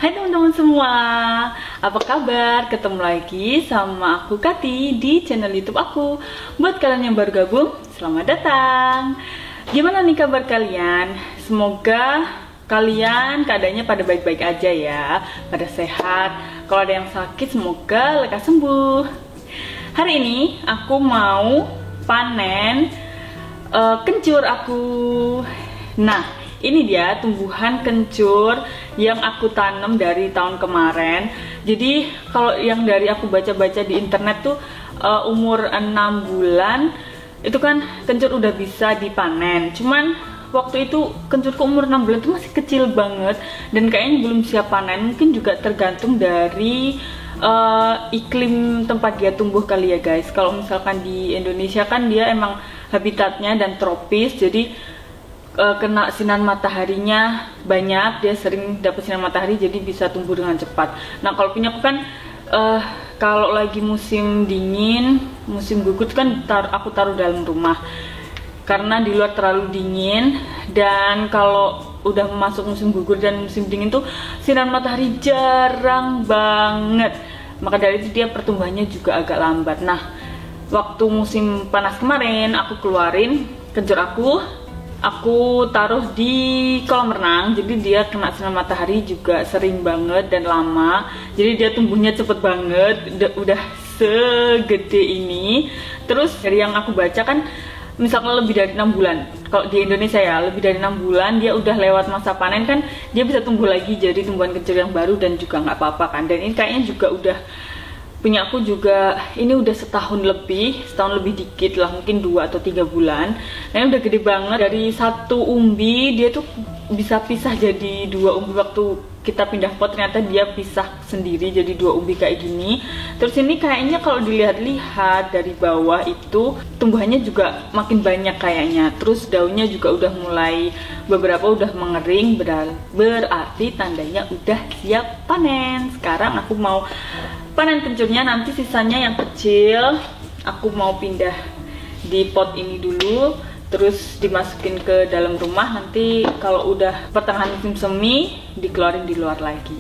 Hai teman-teman semua, apa kabar? Ketemu lagi sama aku Kati di channel YouTube aku. Buat kalian yang baru gabung, selamat datang. Gimana nih kabar kalian? Semoga kalian keadaannya pada baik-baik aja ya, pada sehat. Kalau ada yang sakit, semoga lekas sembuh. Hari ini aku mau panen kencur aku. Nah, ini dia tumbuhan kencur yang aku tanam dari tahun kemarin. Jadi kalau yang dari aku baca-baca di internet tuh umur 6 bulan itu kan kencur udah bisa dipanen. Cuman waktu itu kencurku umur 6 bulan tuh masih kecil banget dan kayaknya belum siap panen. Mungkin juga tergantung dari iklim tempat dia tumbuh kali ya guys. Kalau misalkan di Indonesia kan dia emang habitatnya dan tropis, jadi kena sinar mataharinya banyak, dia sering dapat sinar matahari jadi bisa tumbuh dengan cepat. Nah kalau punya aku kan kalau lagi musim dingin, musim gugur kan aku taruh dalam rumah karena di luar terlalu dingin. Dan kalau udah masuk musim gugur dan musim dingin tuh sinar matahari jarang banget, maka dari itu dia pertumbuhannya juga agak lambat. Nah waktu musim panas kemarin aku keluarin kencur aku taruh di kolam renang, jadi dia kena sinar matahari juga sering banget dan lama, jadi dia tumbuhnya cepet banget, udah segede ini. Terus dari yang aku baca kan misalkan lebih dari 6 bulan, kalau di Indonesia ya lebih dari 6 bulan dia udah lewat masa panen kan, dia bisa tumbuh lagi jadi tumbuhan kencur yang baru dan juga nggak apa-apa kan. Dan ini kayaknya juga udah punya aku juga, ini udah setahun lebih dikit lah, mungkin 2 atau 3 bulan. Nah ini udah gede banget, dari satu umbi dia tuh bisa pisah jadi 2 umbi. Waktu kita pindah pot ternyata dia pisah sendiri jadi 2 umbi kayak gini. Terus ini kayaknya kalau dilihat-lihat dari bawah itu tumbuhannya juga makin banyak kayaknya. Terus daunnya juga udah mulai beberapa udah mengering, berarti tandanya udah siap panen. Sekarang aku mau panen kencurnya, nanti sisanya yang kecil aku mau pindah di pot ini dulu, terus dimasukin ke dalam rumah. Nanti kalau udah pertengahan musim semi dikeluarin di luar lagi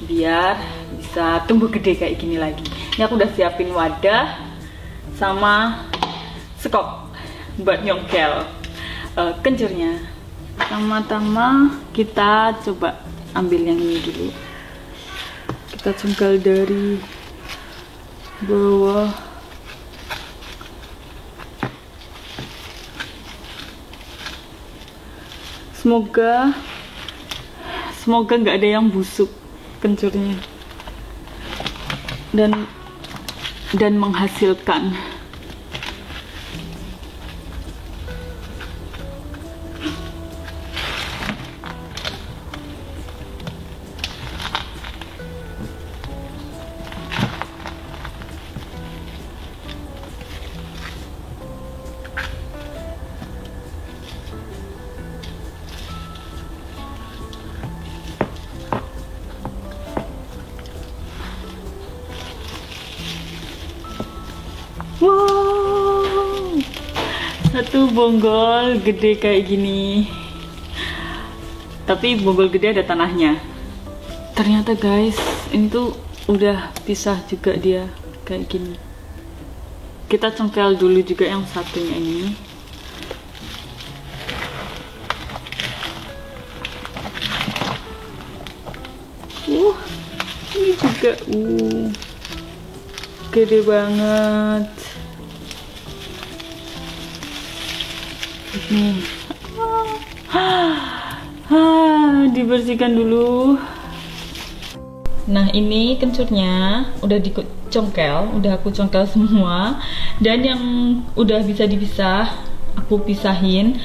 biar bisa tumbuh gede kayak gini lagi. Ini aku udah siapin wadah sama sekop buat nyongkel kencurnya. Pertama-tama kita coba ambil yang ini dulu, kita congkel dari bawah. Semoga nggak ada yang busuk kencurnya dan menghasilkan. Wow, satu bonggol gede kayak gini, tapi bonggol gede ada tanahnya. Ternyata guys, ini tuh udah pisah juga dia kayak gini. Kita congkel dulu juga yang satunya ini. Ini juga gede banget. Nih, dibersihkan dulu. Nah ini kencurnya udah dicongkel, udah aku congkel semua, dan yang udah bisa dipisah aku pisahin.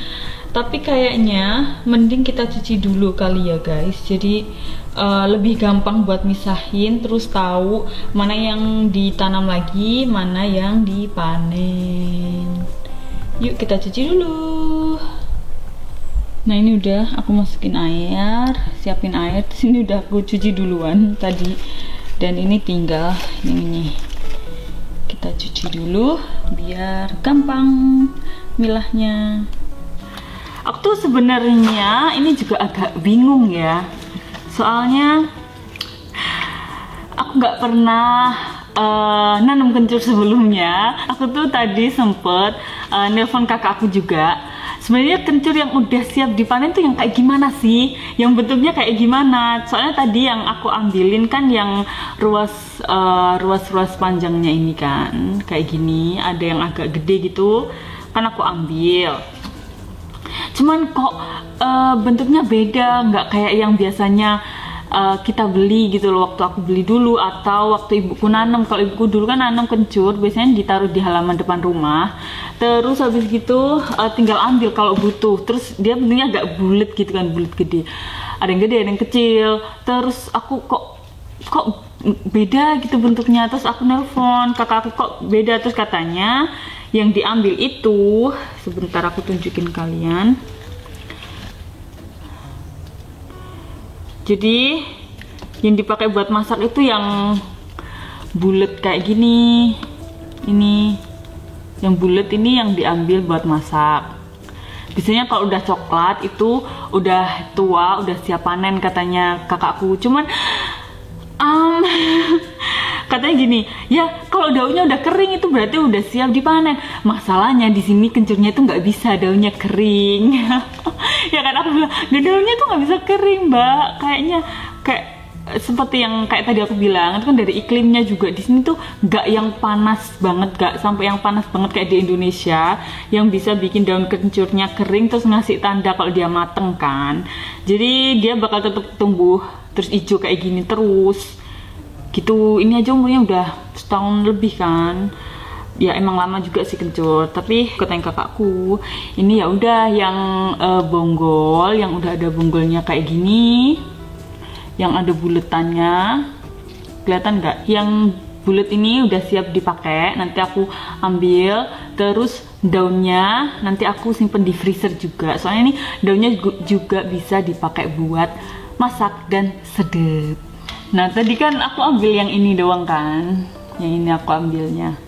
Tapi kayaknya mending kita cuci dulu kali ya guys, jadi lebih gampang buat misahin, terus tahu mana yang ditanam lagi, mana yang dipanen. Yuk kita cuci dulu. Nah ini udah aku masukin air, siapin air. Sini udah aku cuci duluan tadi, dan ini tinggal yang ini kita cuci dulu biar gampang milahnya. Aku tuh sebenarnya ini juga agak bingung ya, Soalnya aku nggak pernah nanam kencur sebelumnya. Aku tuh tadi sempet nelpon kakak aku juga. Sebenarnya kencur yang udah siap dipanen tuh yang kayak gimana sih? Yang bentuknya kayak gimana? Soalnya tadi yang aku ambilin kan yang ruas panjangnya ini kan kayak gini. Ada yang agak gede gitu kan aku ambil. Cuman kok bentuknya beda, nggak kayak yang biasanya kita beli gitu loh, waktu aku beli dulu atau waktu ibuku nanam. Kalau ibuku dulu kan nanam kencur biasanya ditaruh di halaman depan rumah, terus habis gitu tinggal ambil kalau butuh. Terus dia bentuknya agak bulat gitu kan, bulat gede, ada yang gede ada yang kecil. Terus aku kok beda gitu bentuknya. Terus aku nelpon kakak aku, kok beda. Terus katanya yang diambil itu, sebentar aku tunjukin kalian. Jadi yang dipakai buat masak itu yang bulat kayak gini. Ini yang bulat ini yang diambil buat masak. Biasanya kalau udah coklat itu udah tua, udah siap panen katanya kakakku. Cuman katanya gini, ya kalau daunnya udah kering itu berarti udah siap dipanen. Masalahnya di sini kencurnya itu nggak bisa daunnya kering. Ya kan aku bilang, daunnya tuh nggak bisa kering mbak. Kayaknya kayak seperti yang kayak tadi aku bilang, itu kan dari iklimnya juga. Di sini tuh nggak yang panas banget, nggak sampai yang panas banget kayak di Indonesia yang bisa bikin daun kencurnya kering terus ngasih tanda kalau dia mateng kan. Jadi dia bakal tetap tumbuh terus hijau kayak gini terus gitu. Ini aja umurnya udah setahun lebih kan. Ya emang lama juga sih kencur, tapi katanya kakakku ini ya udah yang bonggol, yang udah ada bonggolnya kayak gini, yang ada buletannya, kelihatan nggak? Yang bulet ini udah siap dipakai. Nanti aku ambil, terus daunnya nanti aku simpen di freezer juga. Soalnya ini daunnya juga bisa dipakai buat masak dan sedep. Nah tadi kan aku ambil yang ini doang kan, yang ini aku ambilnya.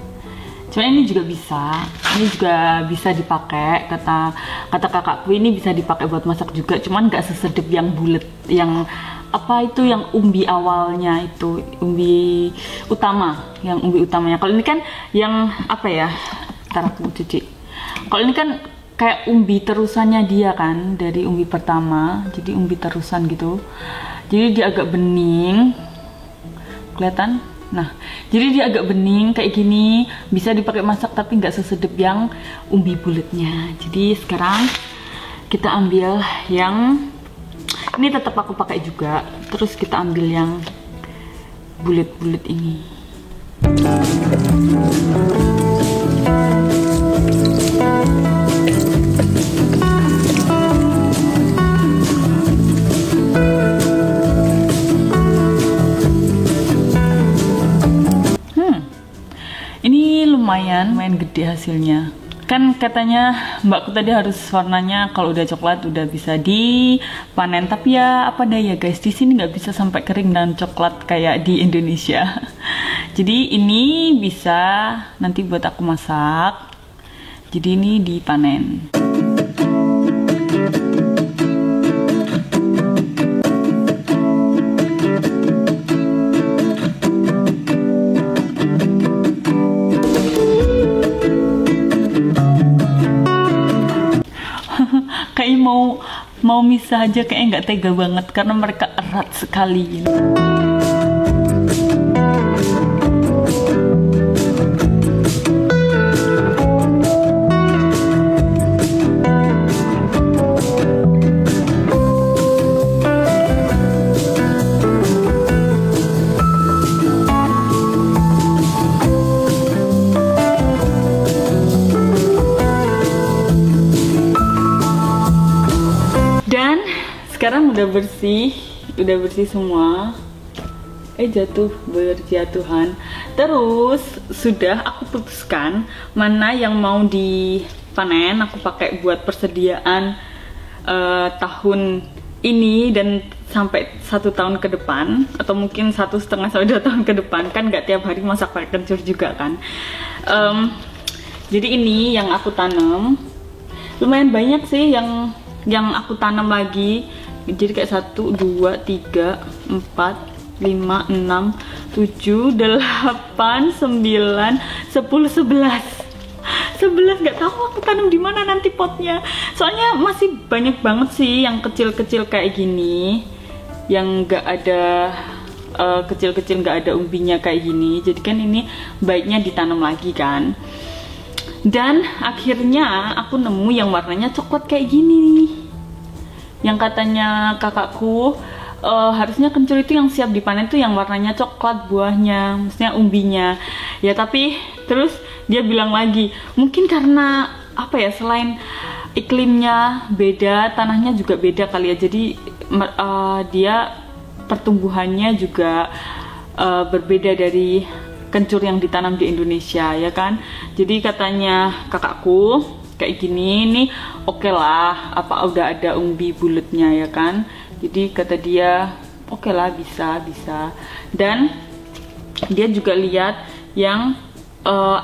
Cuman ini juga bisa dipakai. Kata kakakku ini bisa dipakai buat masak juga. Cuman nggak sesedep yang bulat, yang apa itu yang umbi awalnya itu, umbi utama, yang umbi utamanya. Kalau ini kan yang apa ya? Ntar aku cuci. Kalau ini kan kayak umbi terusannya dia kan, dari umbi pertama, jadi umbi terusan gitu. Jadi dia agak bening, kelihatan. Nah, jadi dia agak bening kayak gini, bisa dipakai masak tapi nggak sesedep yang umbi bulatnya. Jadi sekarang kita ambil yang ini, tetap aku pakai juga. Terus kita ambil yang bulat-bulat ini. Ini lumayan gede hasilnya. Kan katanya mbakku tadi harus warnanya kalau udah coklat udah bisa dipanen. Tapi ya apa daya guys, di sini nggak bisa sampai kering dan coklat kayak di Indonesia. Jadi ini bisa nanti buat aku masak. Jadi ini dipanen. Kayak mau misah aja kayaknya nggak tega banget karena mereka erat sekali. Sekarang udah bersih semua. Jatuh, berjatuhan. Terus sudah aku putuskan mana yang mau dipanen. Aku pakai buat persediaan tahun ini dan sampai 1 tahun ke depan, atau mungkin 1,5 sampai 2 tahun ke depan. Kan nggak tiap hari masak pakai kencur juga kan. Jadi ini yang aku tanam. Lumayan banyak sih yang aku tanam lagi. Jadi kayak 1, 2, 3, 4, 5, 6, 7, 8, 9, 10, 11 nggak tahu aku tanam di mana nanti potnya. Soalnya masih banyak banget sih yang kecil-kecil kayak gini, yang nggak ada kecil-kecil nggak ada umbinya kayak gini. Jadi kan ini baiknya ditanam lagi kan. Dan akhirnya aku nemu yang warnanya coklat kayak gini nih, yang katanya kakakku harusnya kencur itu yang siap dipanen tuh yang warnanya coklat buahnya, maksudnya umbinya ya. Tapi terus dia bilang lagi, mungkin karena apa ya, selain iklimnya beda, tanahnya juga beda kali ya, jadi dia pertumbuhannya juga berbeda dari kencur yang ditanam di Indonesia ya kan. Jadi katanya kakakku kayak gini nih oke lah, apa udah ada umbi buletnya ya kan. Jadi kata dia oke lah, bisa. Dan dia juga lihat yang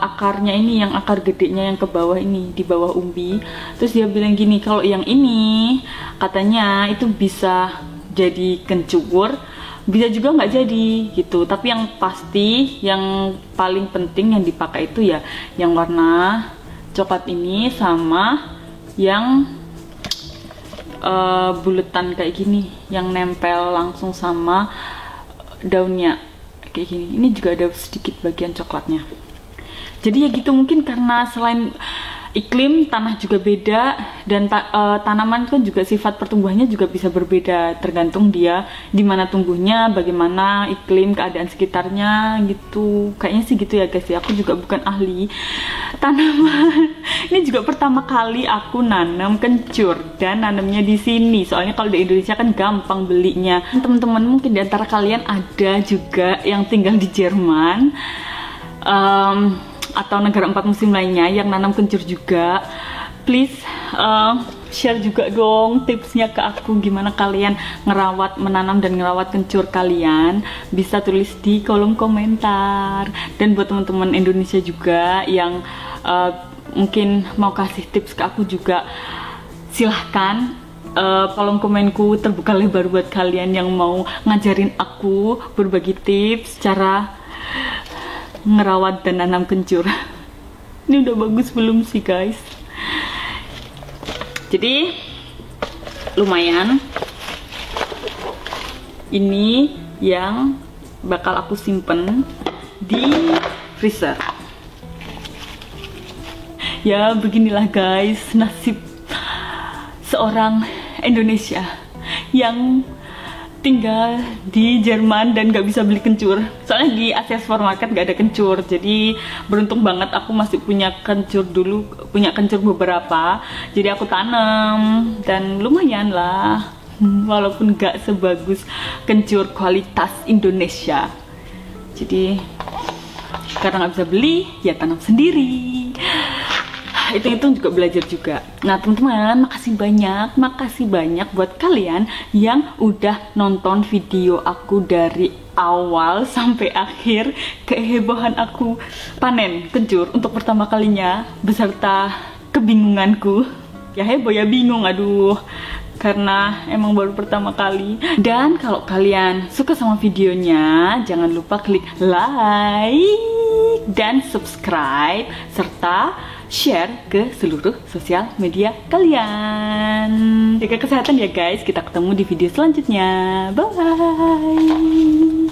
akarnya ini, yang akar gedenya yang ke bawah ini, di bawah umbi. Terus dia bilang gini, kalau yang ini katanya itu bisa jadi kencur, bisa juga nggak jadi gitu. Tapi yang pasti yang paling penting yang dipakai itu ya yang warna coklat ini, sama yang buletan kayak gini, yang nempel langsung sama daunnya kayak gini. Ini juga ada sedikit bagian coklatnya. Jadi ya gitu, mungkin karena selain iklim, tanah juga beda, dan tanaman kan juga sifat pertumbuhannya juga bisa berbeda, tergantung dia di mana tumbuhnya, bagaimana iklim, keadaan sekitarnya gitu. Kayaknya sih gitu ya guys ya. Aku juga bukan ahli tanaman. Ini juga pertama kali aku nanam kencur, dan nanamnya di sini. Soalnya kalau di Indonesia kan gampang belinya. Teman-teman mungkin di antara kalian ada juga yang tinggal di Jerman atau negara 4 musim lainnya yang nanam kencur juga. Please share juga dong tipsnya ke aku, gimana kalian menanam dan ngerawat kencur kalian. Bisa tulis di kolom komentar. Dan buat teman-teman Indonesia juga yang mungkin mau kasih tips ke aku juga, silahkan. Kolom komenku terbuka lebar buat kalian yang mau ngajarin aku berbagi tips cara ngerawat dan nanam kencur. Ini udah bagus belum sih guys? Jadi lumayan. Ini yang bakal aku simpen di freezer. Ya beginilah guys nasib seorang Indonesia yang tinggal di Jerman dan gak bisa beli kencur. Soalnya di Asia Supermarket gak ada kencur. Jadi beruntung banget aku masih punya kencur dulu, punya kencur beberapa. Jadi aku tanam dan lumayan lah, walaupun gak sebagus kencur kualitas Indonesia. Jadi karena gak bisa beli, ya tanam sendiri. Hitung-hitung juga belajar juga. Nah teman-teman, makasih banyak buat kalian yang udah nonton video aku dari awal sampai akhir, kehebohan aku panen kencur untuk pertama kalinya beserta kebingunganku. Ya heboh ya bingung, aduh, karena emang baru pertama kali. Dan kalau kalian suka sama videonya, jangan lupa klik like dan subscribe serta share ke seluruh sosial media kalian. Jaga kesehatan ya guys, kita ketemu di video selanjutnya. Bye.